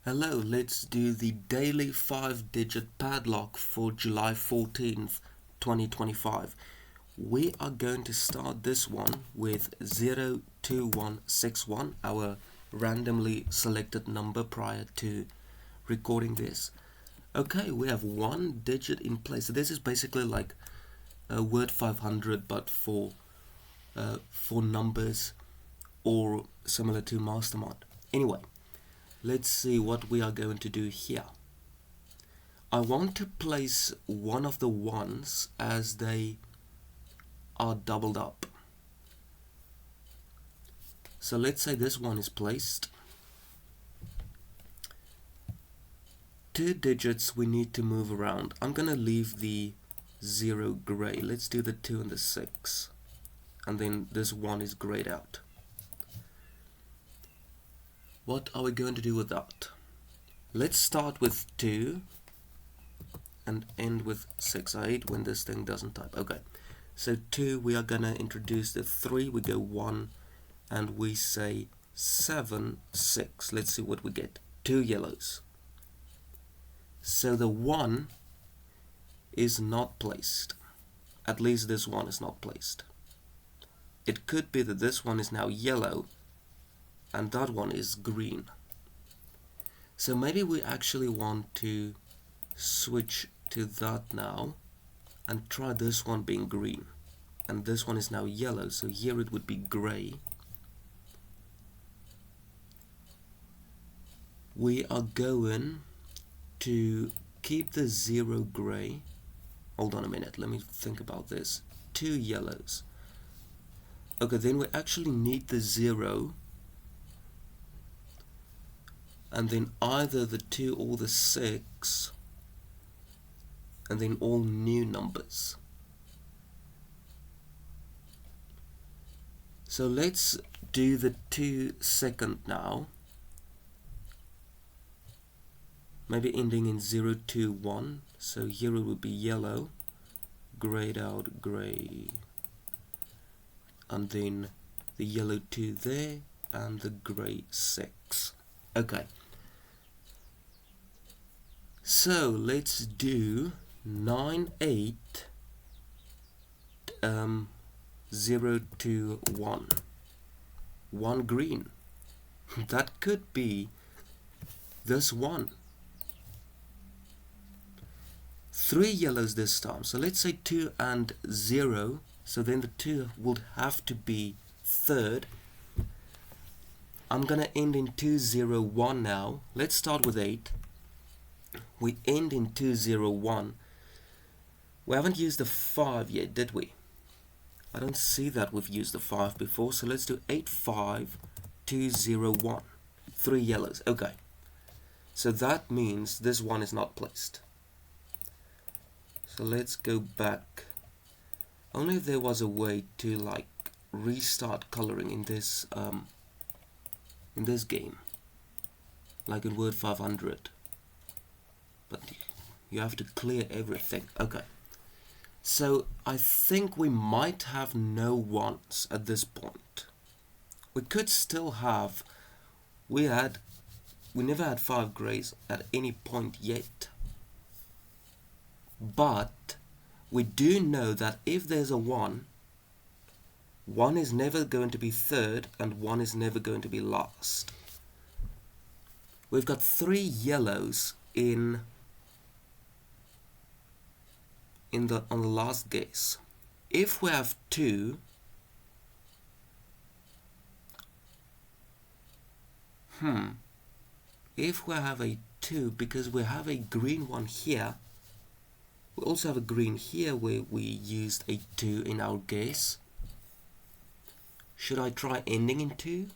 Hello, let's do the daily 5-digit padlock for July 14th, 2025. We are going to start this one with 02161, our randomly selected number prior to recording this. Okay, we have one digit in place. So this is basically like a word 500 but for numbers or similar to Mastermind. Anyway, let's see what we are going to do here. I want to place one of the ones as they are doubled up. So let's say this one is placed. Two digits we need to move around. I'm gonna leave the 0 gray. Let's do the 2 and the 6. And then this one is grayed out. What are we going to do with that? Let's start with 2 and end with 6. I hate when this thing doesn't type. Okay, so 2, we are gonna introduce the 3, we go 1, and we say 7, 6. Let's see what we get. 2 yellows. So the 1 is not placed. At least this one is not placed. It could be that this one is now yellow and that one is green. So maybe we actually want to switch to that now and try this one being green. And this one is now yellow, so here it would be gray. We are going to keep the 0 gray. Hold on a minute, let me think about this. 2 yellows. Okay, then we actually need the 0 and then either the 2 or the 6 and then all new numbers. So let's do the 2 second now. Maybe ending in 0, 2, 1. So here it would be yellow, grayed out, gray, and then the yellow 2 there, and the gray 6. Okay. So let's do 9, 8, 0, 2, 1. 1 green. That could be this one. 3 yellows this time. So let's say 2 and 0. So then the 2 would have to be third. I'm gonna end in 2, 0, 1 now. Let's start with 8. We end in 2, 0, 1. We haven't used the 5 yet, did we? I don't see that we've used the 5 before, so let's do 8, 5, 2, 0, 1. 3 yellows, okay. So that means this one is not placed. So let's go back. Only if there was a way to like restart coloring in this game, like in Word 500. But you have to clear everything. Okay. So I think we might have no ones at this point. We could still have. We never had 5 grays at any point yet. But we do know that if there's a 1, 1 is never going to be third and 1 is never going to be last. We've got 3 yellows on the last guess. If we have 2, if we have a 2, because we have a green one here, we also have a green here where we used a 2 in our guess. Should I try ending in 2?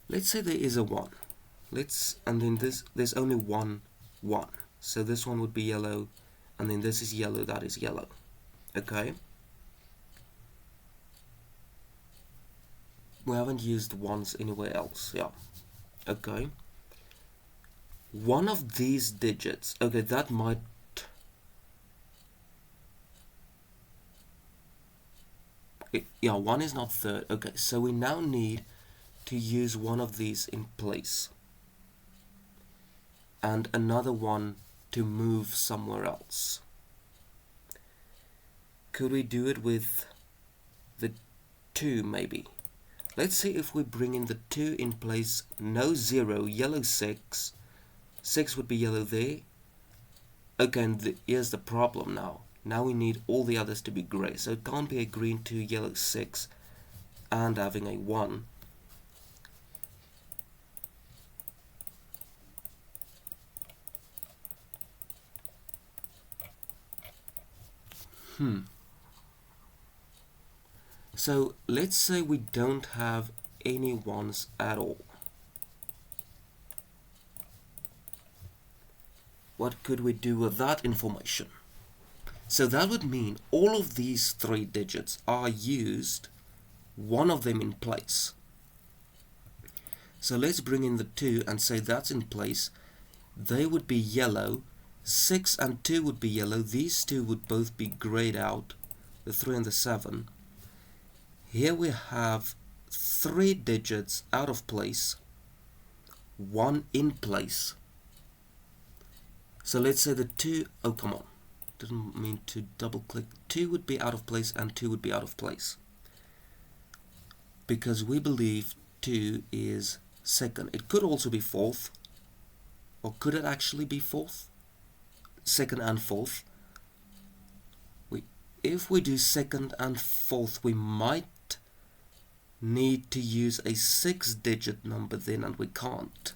Let's say there is a 1. And then there's only 1, 1. So this one would be yellow, and then this is yellow, that is yellow. Okay. We haven't used ones anywhere else, yeah. Okay. One of these digits, okay, that might Yeah, 1 is not third. Okay, so we now need to use one of these in place and another one to move somewhere else. Could we do it with the 2 maybe? Let's see if we bring in the 2 in place. No 0, yellow 6. 6 would be yellow there. Okay, and here's the problem now. Now we need all the others to be grey. So it can't be a green 2, yellow 6 and having a 1. So let's say we don't have any 1s at all. What could we do with that information? So that would mean all of these 3 digits are used, one of them in place. So let's bring in the 2 and say that's in place. They would be yellow. 6 and 2 would be yellow. These 2 would both be grayed out, the 3 and the 7. Here we have 3 digits out of place, 1 in place. So let's say the 2, oh come on, didn't mean to double click. 2 would be out of place and 2 would be out of place, because we believe 2 is second. It could also be fourth, or could it actually be fourth? Second and fourth. If we do second and fourth, we might need to use a 6-digit number then, and we can't.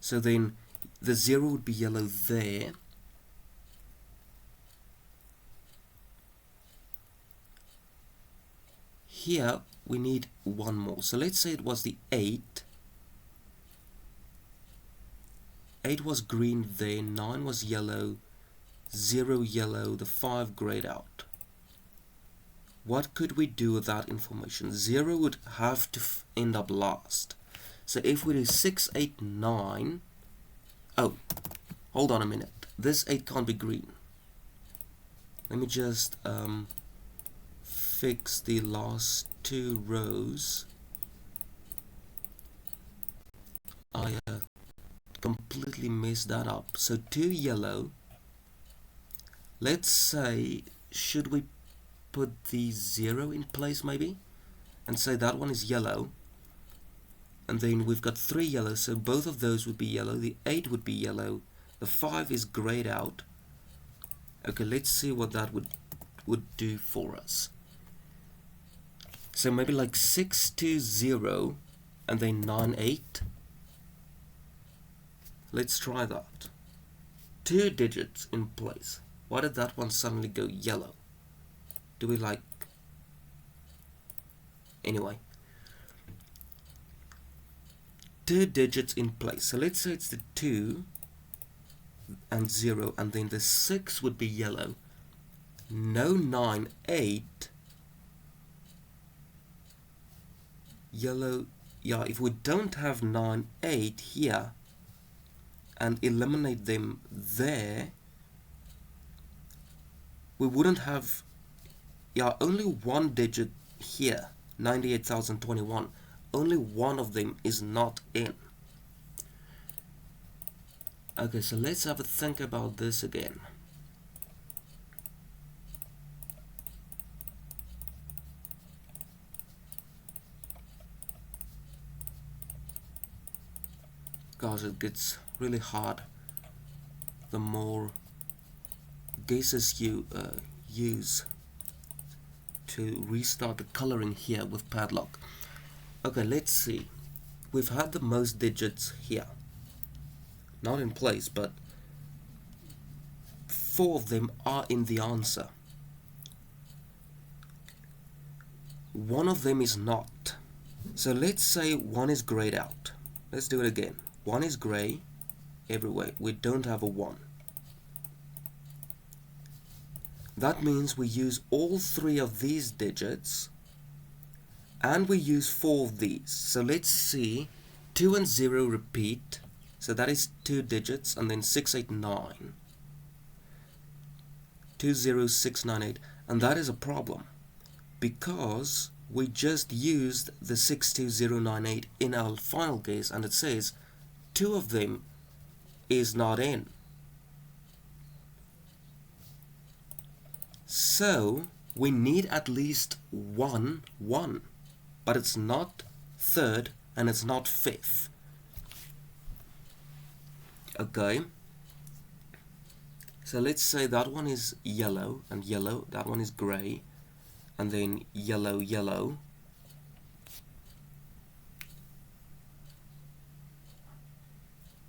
So then the 0 would be yellow there. Here we need one more. So let's say it was the 8. 8 was green there, 9 was yellow, 0 yellow, the 5 grayed out. What could we do with that information? 0 would have to end up last. So if we do 6, 8, 9, oh, hold on a minute. This 8 can't be green. Let me just fix the last 2 rows. I completely messed that up. So 2 yellow. Let's say, should we put the 0 in place maybe? And say that one is yellow. And then we've got 3 yellow, so both of those would be yellow. The 8 would be yellow. The 5 is grayed out. Okay, let's see what that would do for us. So maybe like 6, 2, 0, and then 9, 8. Let's try that. 2 digits in place. Why did that one suddenly go yellow? Do we like... Anyway. 2 digits in place. So let's say it's the 2 and 0, and then the 6 would be yellow. No 9, 8. Yellow. Yeah, if we don't have 9, 8 here and eliminate them there, we wouldn't have, yeah, only one digit here, 98,021. Only one of them is not in. Okay, so let's have a think about this again. Gosh, it gets really hard the more guesses you use to restart the coloring here with Padlock. Okay, let's see. We've had the most digits here. Not in place, but 4 of them are in the answer. 1 of them is not. So let's say 1 is grayed out. Let's do it again. 1 is gray everywhere. We don't have a 1. That means we use all 3 of these digits and we use 4 of these. So let's see. 2 and 0 repeat. So that is 2 digits, and then 6, 8, 9. 2, 0, 6, 9, 8. And that is a problem. because we just used the 62098 in our final guess, and it says 2 of them is not in. So we need at least one 1, but it's not 3rd and it's not 5th. Okay, so let's say that one is yellow and yellow, that one is gray, and then yellow, yellow.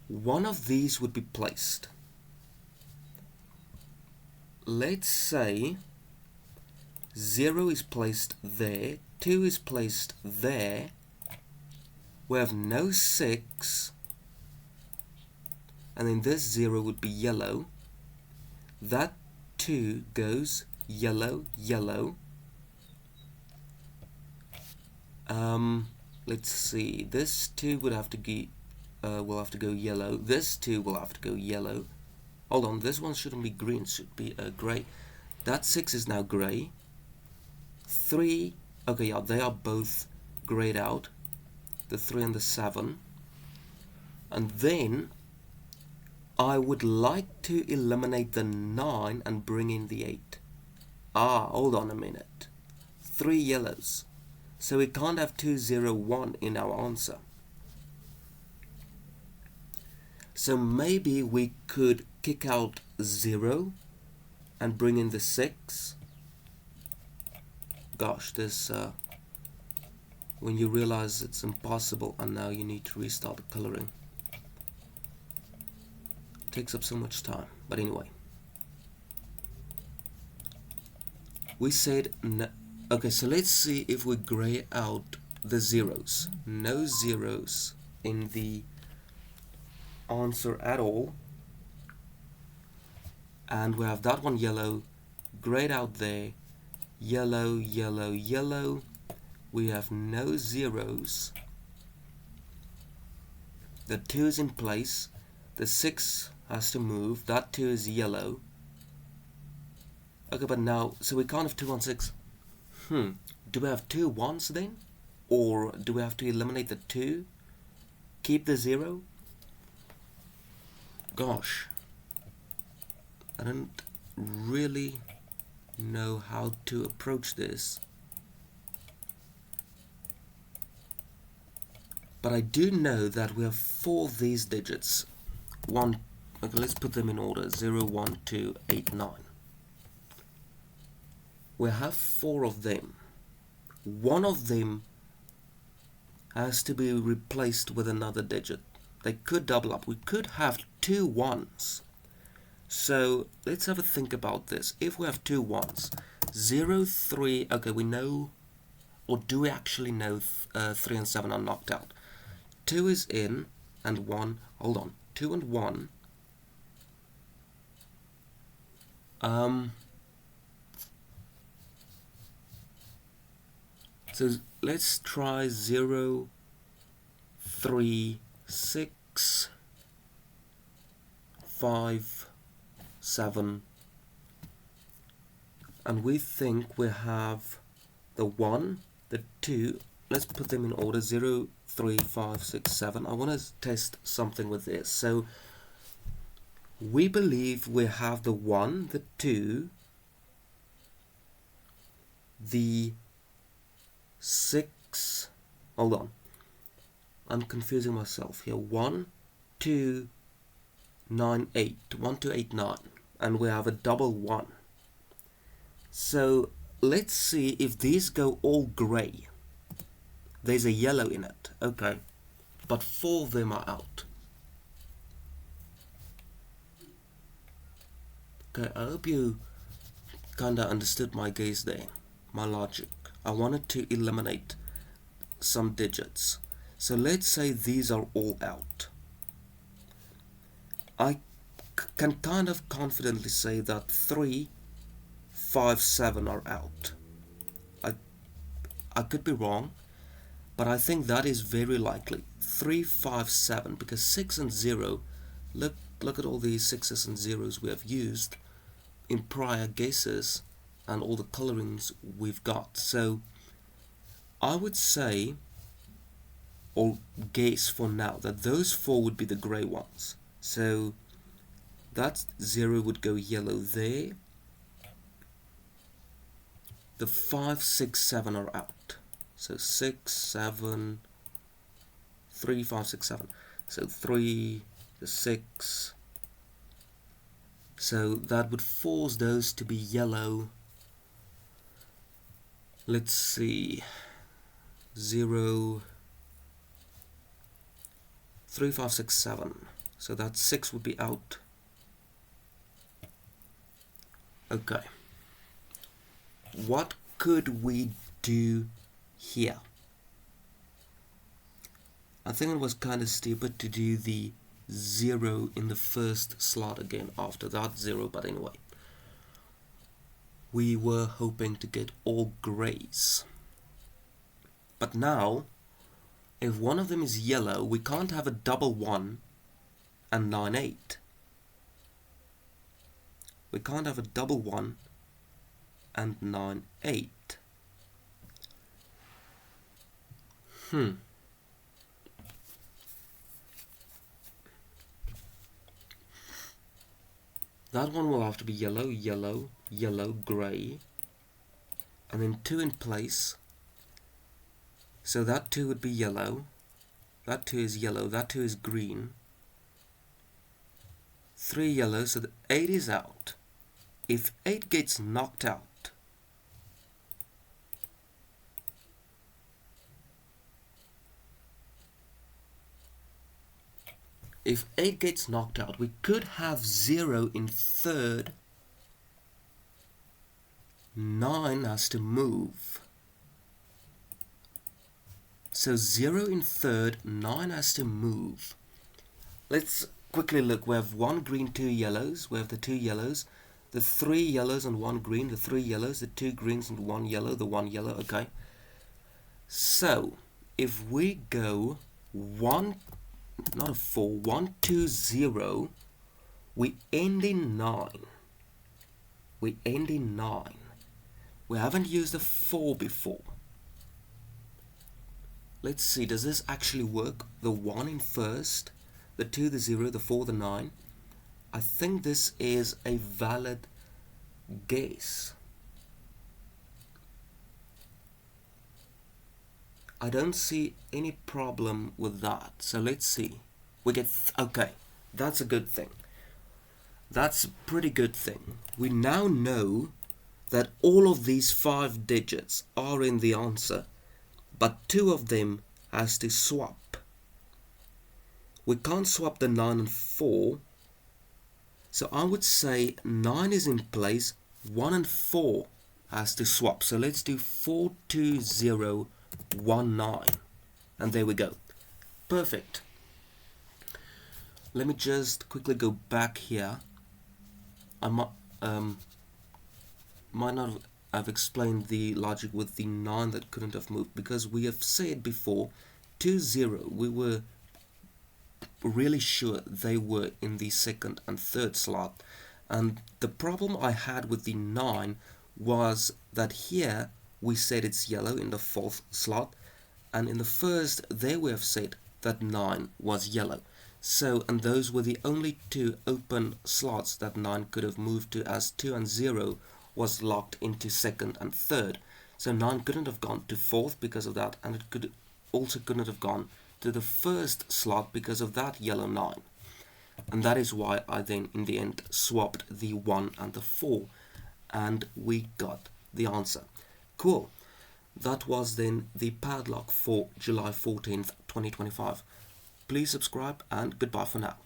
One of these would be placed. Let's say 0 is placed there, 2 is placed there, we have no 6, and then this 0 would be yellow. That 2 goes yellow, yellow. Let's see, this 2 would have to will have to go yellow, this 2 will have to go yellow. Hold on, this one shouldn't be green, it should be grey. That 6 is now grey. 3, okay, yeah, they are both greyed out, the 3 and the 7. And then I would like to eliminate the 9 and bring in the 8. Hold on a minute. 3 yellows. So we can't have 2, 0, 1 in our answer. So maybe we could kick out 0 and bring in the 6. Gosh, this when you realize it's impossible and now you need to restart the coloring, it takes up so much time. But anyway, we said no. Okay, so let's see if we gray out the zeros. No zeros in the answer at all, and we have that one yellow, grayed out there, yellow, yellow, yellow. We have no zeros. The 2 is in place, the 6 has to move, that 2 is yellow. Okay, but now, so we can't have 2 on 6. Do we have 2 1s then? Or do we have to eliminate the 2? Keep the 0? Gosh, I don't really know how to approach this, but I do know that we have 4 of these digits. Okay, let's put them in order. 0, 1, 2, 8, 9. We have 4 of them. One of them has to be replaced with another digit. They could double up. We could have 2 1s. So let's have a think about this. If we have 2 1s, 0, 3, okay, we know, or do we actually know 3 and 7 are knocked out? 2 is in, and 1, hold on, 2 and 1. So let's try 0, 3, 6, 5, 7, and we think we have the 1, the 2, let's put them in order, 0, 3, 5, 6, 7. I want to test something with this. So we believe we have the 1, the 2, the 6, hold on, I'm confusing myself here, 1, 2, 9, 8, 1, 2, 8, 9, and we have a double 1. So let's see if these go all grey. There's a yellow in it, okay, but 4 of them are out. Okay, I hope you kinda understood my gaze there, my logic. I wanted to eliminate some digits. So let's say these are all out. I can kind of confidently say that 3, 5, 7 are out. I could be wrong, but I think that is very likely. 3, 5, 7, because 6 and 0, look at all these 6s and 0s we have used in prior guesses. and all the colorings we've got. So I would say, or guess for now, that those 4 would be the grey ones. So that 0 would go yellow there. The 5, 6, 7 are out. So 6, 7, 3, 5, 6, 7. So 3, the 6. So that would force those to be yellow. Let's see. 0, 3, 5, 6, 7. So that 6 would be out. Okay. What could we do here? I think it was kind of stupid to do the 0 in the first slot again after that 0, but anyway. We were hoping to get all greys. But now, if one of them is yellow, we can't have a double 1 and 9, 8. We can't have a double 1 and 9, 8. That one will have to be yellow, yellow, yellow, grey, and then 2 in place. So that 2 would be yellow, that 2 is yellow, that 2 is green, 3 yellow, so the 8 is out. If 8 gets knocked out, we could have 0 in third. 9 has to move. So 0 in third, 9 has to move. Let's quickly look. We have 1 green, 2 yellows. We have the 2 yellows, the 3 yellows and 1 green, the 3 yellows, the 2 greens and 1 yellow, the 1 yellow. Okay. So if we go 1, not a 4, 1, 2, 0, we end in 9. We end in 9. We haven't used a 4 before. Let's see, does this actually work? The 1 in first, the 2, the 0, the 4, the 9. I think this is a valid guess. I don't see any problem with that. So let's see. We get, okay, that's a good thing. That's a pretty good thing. We now know that all of these 5 digits are in the answer, but 2 of them has to swap. We can't swap the 9 and 4, so I would say 9 is in place, 1 and 4 has to swap. So let's do 4, 2, 0, 1, 9, and there we go. Perfect. Let me just quickly go back here. I might not have explained the logic with the 9 that couldn't have moved, because we have said before 2, 0, we were really sure they were in the second and third slot, and the problem I had with the 9 was that here we said it's yellow in the 4th slot, and in the first there we have said that 9 was yellow. So, and those were the only 2 open slots that 9 could have moved to, as 2 and 0 was locked into second and third. So 9 couldn't have gone to 4th because of that, and it couldn't have gone to the first slot because of that yellow 9. And that is why I then in the end swapped the 1 and the 4, and we got the answer. Cool. That was then the padlock for July 14th, 2025. Please subscribe, and goodbye for now.